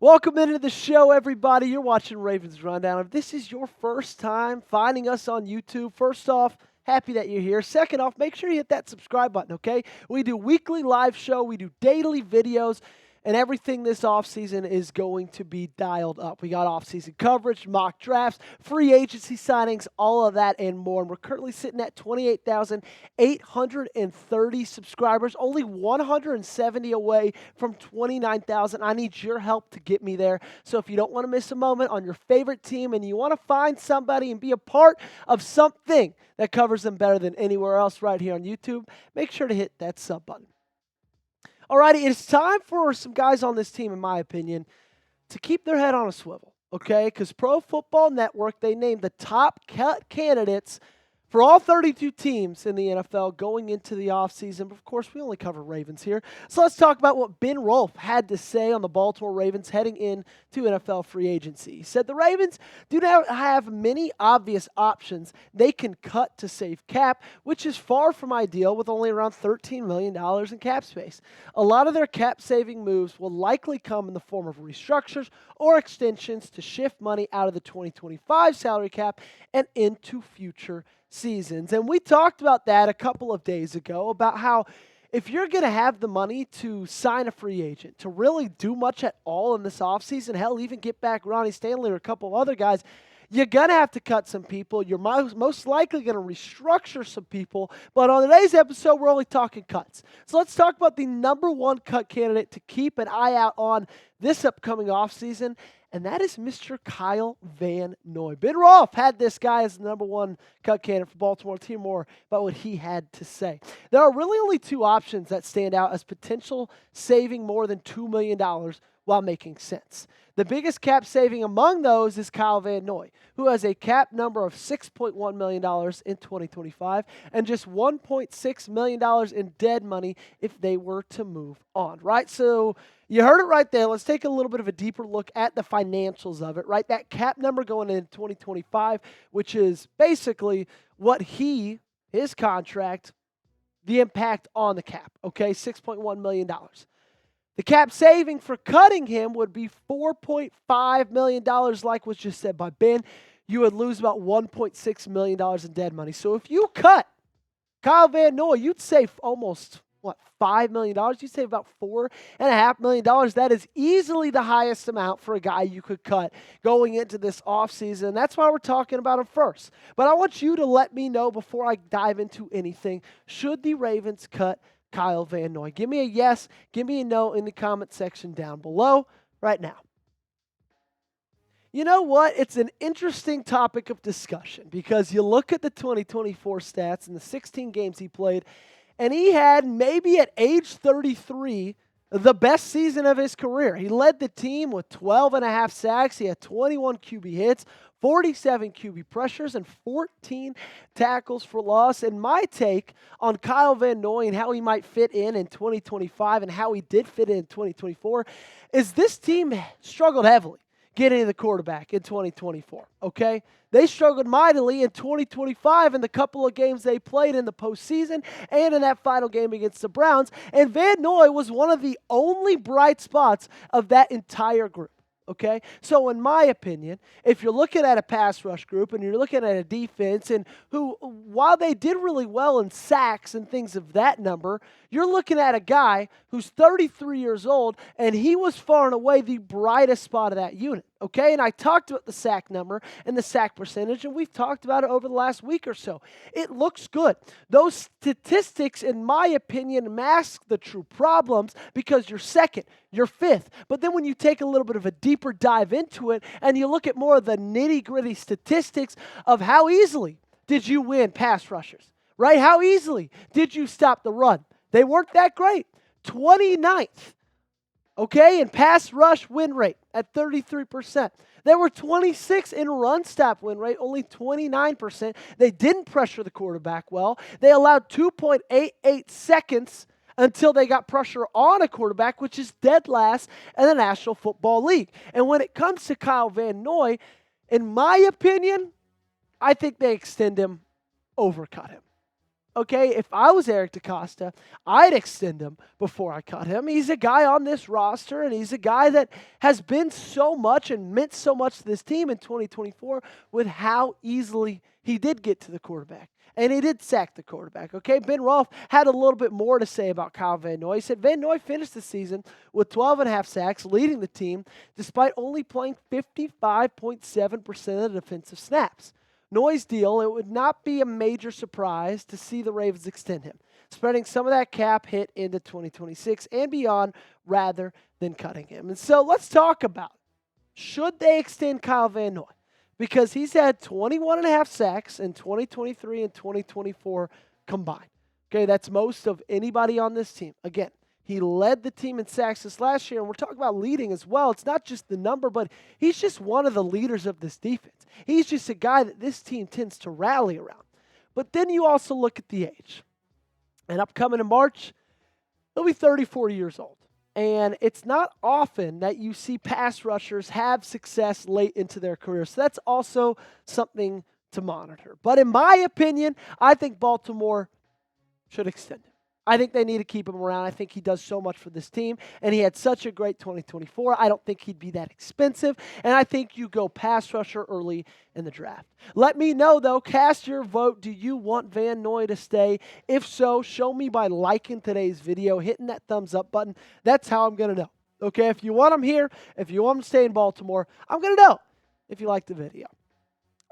Welcome into the show, everybody. You're watching Ravens Rundown. If this is your first time finding us on YouTube, first off, happy that you're here. Second off, make sure you hit that subscribe button, okay? We do weekly live show. We do daily videos. And everything this offseason is going to be dialed up. We got offseason coverage, mock drafts, free agency signings, all of that and more. And we're currently sitting at 28,830 subscribers, only 170 away from 29,000. I need your help to get me there. So if you don't want to miss a moment on your favorite team and you want to find somebody and be a part of something that covers them better than anywhere else right here on YouTube, make sure to hit that sub button. Alrighty, it's time for some guys on this team, in my opinion, to keep their head on a swivel, okay? Because Pro Football Network, they named the top cut candidates for all 32 teams in the NFL going into the offseason. But of course, we only cover Ravens here. So let's talk about what Ben Rolfe had to say on the Baltimore Ravens heading into NFL free agency. He said the Ravens do not have many obvious options they can cut to save cap, which is far from ideal with only around $13 million in cap space. A lot of their cap-saving moves will likely come in the form of restructures or extensions to shift money out of the 2025 salary cap and into future seasons. And we talked about that a couple of days ago about how if you're going to have the money to sign a free agent, to really do much at all in this offseason, hell, even get back Ronnie Stanley or a couple of other guys, you're going to have to cut some people. You're most likely going to restructure some people. But on today's episode, we're only talking cuts. So let's talk about the number one cut candidate to keep an eye out on this upcoming offseason, and that is Mr. Kyle Van Noy. Ben Rolfe had this guy as the number one cut candidate for Baltimore. To hear more about what he had to say. There are really only two options that stand out as potential saving more than $2 million while making sense. The biggest cap saving among those is Kyle Van Noy, who has a cap number of $6.1 million in 2025 and just $1.6 million in dead money if they were to move on, right? So you heard it right there. Let's take a little bit of a deeper look at the financials of it, right? That cap number going into 2025, which is basically what his contract, the impact on the cap, okay? $6.1 million. The cap saving for cutting him would be $4.5 million, like was just said by Ben. You would lose about $1.6 million in dead money. So if you cut Kyle Van Noy, you'd save almost, $5 million? You'd save about $4.5 million. That is easily the highest amount for a guy you could cut going into this offseason. That's why we're talking about him first. But I want you to let me know before I dive into anything, should the Ravens cut Kyle Van Noy? Give me a yes, give me a no in the comment section down below right now. You know what? It's an interesting topic of discussion because you look at the 2024 stats and the 16 games he played, and he had, maybe at age 33, the best season of his career. He led the team with 12.5 sacks. He had 21 QB hits, 47 QB pressures, and 14 tackles for loss. And my take on Kyle Van Noy and how he might fit in 2025 and how he did fit in 2024 is this team struggled heavily getting to the quarterback in 2024, okay? They struggled mightily in 2025 in the couple of games they played in the postseason and in that final game against the Browns. And Van Noy was one of the only bright spots of that entire group. Okay, so in my opinion, if you're looking at a pass rush group and you're looking at a defense and who, while they did really well in sacks and things of that number, you're looking at a guy who's 33 years old and he was far and away the brightest spot of that unit. Okay, and I talked about the sack number and the sack percentage, and we've talked about it over the last week or so. It looks good. Those statistics, in my opinion, mask the true problems because you're second, you're fifth. But then when you take a little bit of a deeper dive into it and you look at more of the nitty-gritty statistics of how easily did you win pass rushers, right? How easily did you stop the run? They weren't that great. 29th. Okay, and pass rush win rate at 33%. They were 26 in run stop win rate, only 29%. They didn't pressure the quarterback well. They allowed 2.88 seconds until they got pressure on a quarterback, which is dead last in the National Football League. And when it comes to Kyle Van Noy, in my opinion, I think they extend him, overcut him. Okay, if I was Eric DeCosta, I'd extend him before I cut him. He's a guy on this roster, and he's a guy that has been so much and meant so much to this team in 2024 with how easily he did get to the quarterback. And he did sack the quarterback, okay? Ben Rolfe had a little bit more to say about Kyle Van Noy. He said Van Noy finished the season with 12.5 sacks, leading the team, despite only playing 55.7% of the defensive snaps. Noy's deal, it would not be a major surprise to see the Ravens extend him, spreading some of that cap hit into 2026 and beyond rather than cutting him. And so let's talk about, should they extend Kyle Van Noy? Because he's had 21.5 sacks in 2023 and 2024 combined. Okay, that's most of anybody on this team. Again, he led the team in sacks this last year, and we're talking about leading as well. It's not just the number, but he's just one of the leaders of this defense. He's just a guy that this team tends to rally around. But then you also look at the age. And upcoming in March, he'll be 34 years old. And it's not often that you see pass rushers have success late into their career. So that's also something to monitor. But in my opinion, I think Baltimore should extend him. I think they need to keep him around. I think he does so much for this team, and he had such a great 2024. I don't think he'd be that expensive, and I think you go pass rusher early in the draft. Let me know, though. Cast your vote. Do you want Van Noy to stay? If so, show me by liking today's video, hitting that thumbs up button. That's how I'm going to know. Okay, if you want him here, if you want him to stay in Baltimore, I'm going to know if you like the video.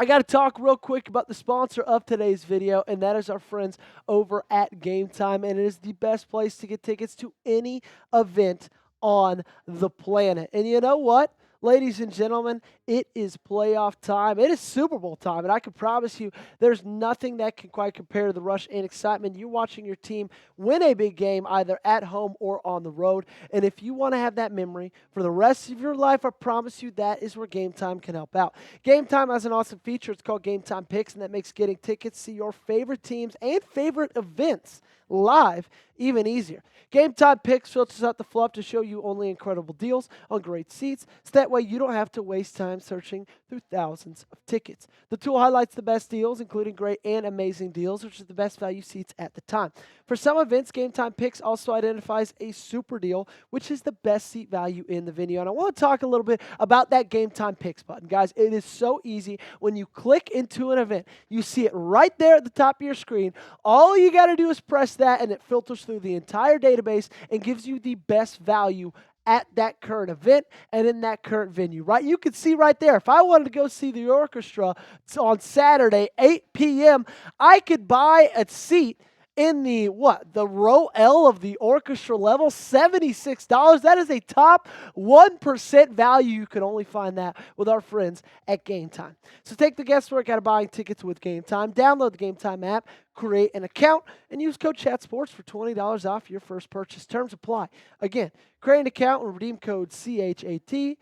I got to talk real quick about the sponsor of today's video, and that is our friends over at Game Time, and it is the best place to get tickets to any event on the planet. And you know what? Ladies and gentlemen, it is playoff time. It is Super Bowl time, and I can promise you there's nothing that can quite compare to the rush and excitement. You're watching your team win a big game either at home or on the road, and if you want to have that memory for the rest of your life, I promise you that is where Game Time can help out. Game Time has an awesome feature. It's called Game Time Picks, and that makes getting tickets to your favorite teams and favorite events live even easier. Game Time Picks filters out the fluff to show you only incredible deals on great seats, so that way you don't have to waste time searching through thousands of tickets. The tool highlights the best deals, including great and amazing deals, which is the best value seats at the time. For some events, Game Time Picks also identifies a super deal, which is the best seat value in the venue. And I want to talk a little bit about that Game Time Picks button. Guys, it is so easy. When you click into an event, you see it right there at the top of your screen. All you got to do is press that, and it filters through the entire database and gives you the best value at that current event and in that current venue, right? You can see right there, if I wanted to go see the orchestra on Saturday, 8 p.m., I could buy a seat in the row L of the orchestra level, $76. That is a top 1% value. You can only find that with our friends at Game Time. So take the guesswork out of buying tickets with Game Time. Download the Game Time app, create an account, and use code ChatSports for $20 off your first purchase. Terms apply. Again, create an account and redeem code CHATSPORTS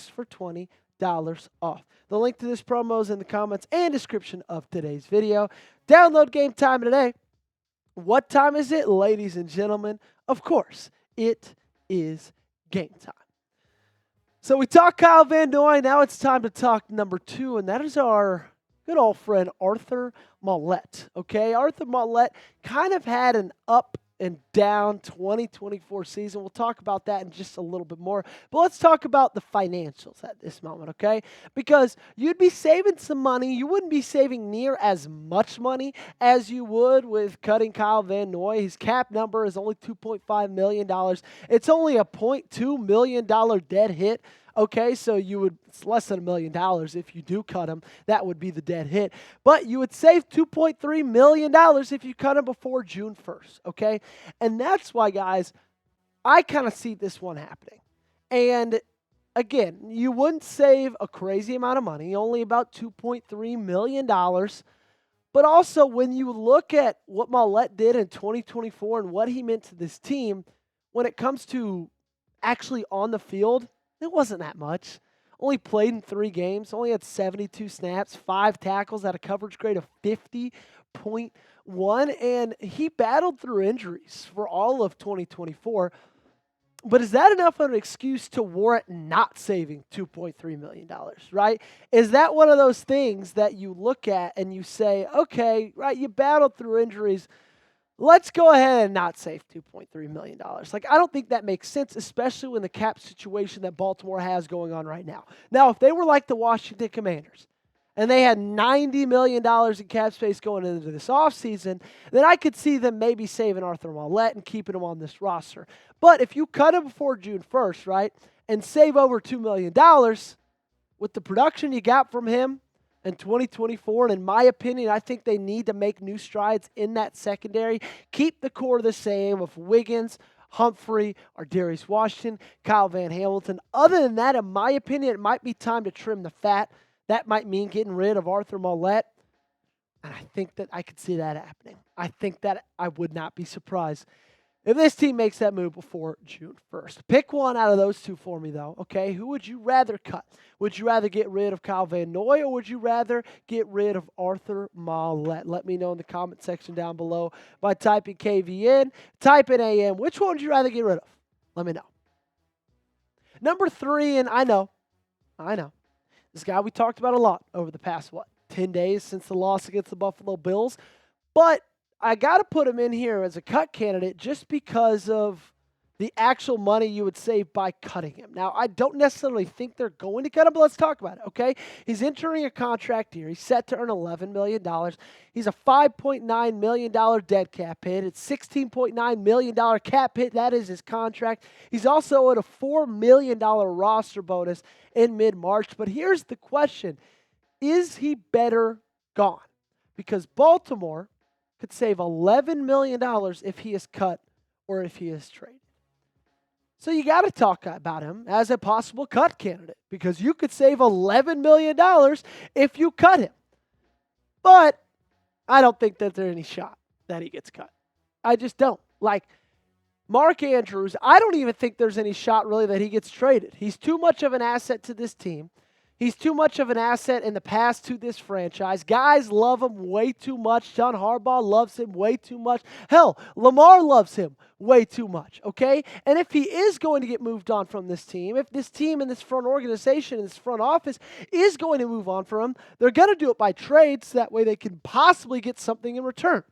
for $20 off. The link to this promo is in the comments and description of today's video. Download Game Time today. What time is it, ladies and gentlemen? Of course, it is game time. So we talked Kyle Van Noy. Now it's time to talk number 2, and that is our good old friend Arthur Maulet. Okay, Arthur Maulet kind of had an up and down 2024 season. We'll talk about that in just a little bit more. But let's talk about the financials at this moment, okay? Because you'd be saving some money. You wouldn't be saving near as much money as you would with cutting Kyle Van Noy. His cap number is only $2.5 million. It's only a $0.2 million dead hit. Okay, so it's less than $1 million if you do cut him. That would be the dead hit. But you would save $2.3 million if you cut him before June 1st, okay? And that's why, guys, I kind of see this one happening. And again, you wouldn't save a crazy amount of money, only about $2.3 million. But also, when you look at what Mallette did in 2024 and what he meant to this team, when it comes to actually on the field, it wasn't that much. Only played in 3 games. Only had 72 snaps, 5 tackles at a coverage grade of 50.1. And he battled through injuries for all of 2024. But is that enough of an excuse to warrant not saving $2.3 million, right? Is that one of those things that you look at and you say, okay, right, you battled through injuries. Let's go ahead and not save $2.3 million. Like, I don't think that makes sense, especially when the cap situation that Baltimore has going on right now. Now, if they were like the Washington Commanders, and they had $90 million in cap space going into this offseason, then I could see them maybe saving Arthur Maulet and keeping him on this roster. But if you cut him before June 1st, right, and save over $2 million with the production you got from him in 2024, and in my opinion, I think they need to make new strides in that secondary. Keep the core the same of Wiggins, Humphrey, or Darius Washington, Kyle Van Hamilton. Other than that, in my opinion, it might be time to trim the fat. That might mean getting rid of Arthur Maulet, and I think that I could see that happening. I think that I would not be surprised if this team makes that move before June 1st. Pick one out of those two for me, though, okay? Who would you rather cut? Would you rather get rid of Kyle Van Noy, or would you rather get rid of Arthur Maulet? Let me know in the comment section down below by typing KVN, type in AM. Which one would you rather get rid of? Let me know. Number 3, and I know. This guy we talked about a lot over the past, 10 days since the loss against the Buffalo Bills. But I got to put him in here as a cut candidate just because of the actual money you would save by cutting him. Now, I don't necessarily think they're going to cut him, but let's talk about it, okay? He's entering a contract here. He's set to earn $11 million. He's a $5.9 million dead cap hit. It's $16.9 million cap hit. That is his contract. He's also at a $4 million roster bonus in mid-March. But here's the question. Is he better gone? Because Baltimore could save $11 million if he is cut or if he is traded. So you got to talk about him as a possible cut candidate because you could save $11 million if you cut him. But I don't think that there's any shot that he gets cut. I just don't. Like Mark Andrews, I don't even think there's any shot really that he gets traded. He's too much of an asset to this team. He's too much of an asset in the past to this franchise. Guys love him way too much. John Harbaugh loves him way too much. Hell, Lamar loves him way too much, okay? And if he is going to get moved on from this team, if this team and this front organization and this front office is going to move on from him, they're going to do it by trades. So that way they can possibly get something in return.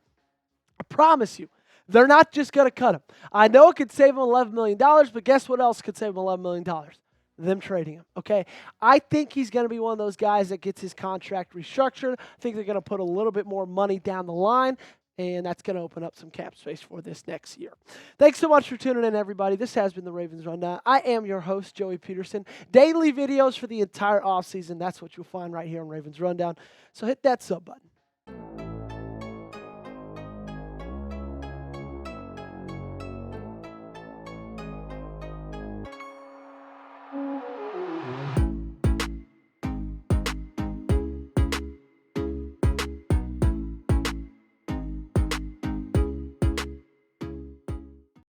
I promise you. They're not just going to cut him. I know it could save him $11 million, but guess what else could save him $11 million? Them trading him, okay? I think he's going to be one of those guys that gets his contract restructured. I think they're going to put a little bit more money down the line, and that's going to open up some cap space for this next year. Thanks so much for tuning in, everybody. This has been the Ravens Rundown. I am your host, Joey Petersen. Daily videos for the entire offseason. That's what you'll find right here on Ravens Rundown. So hit that sub button.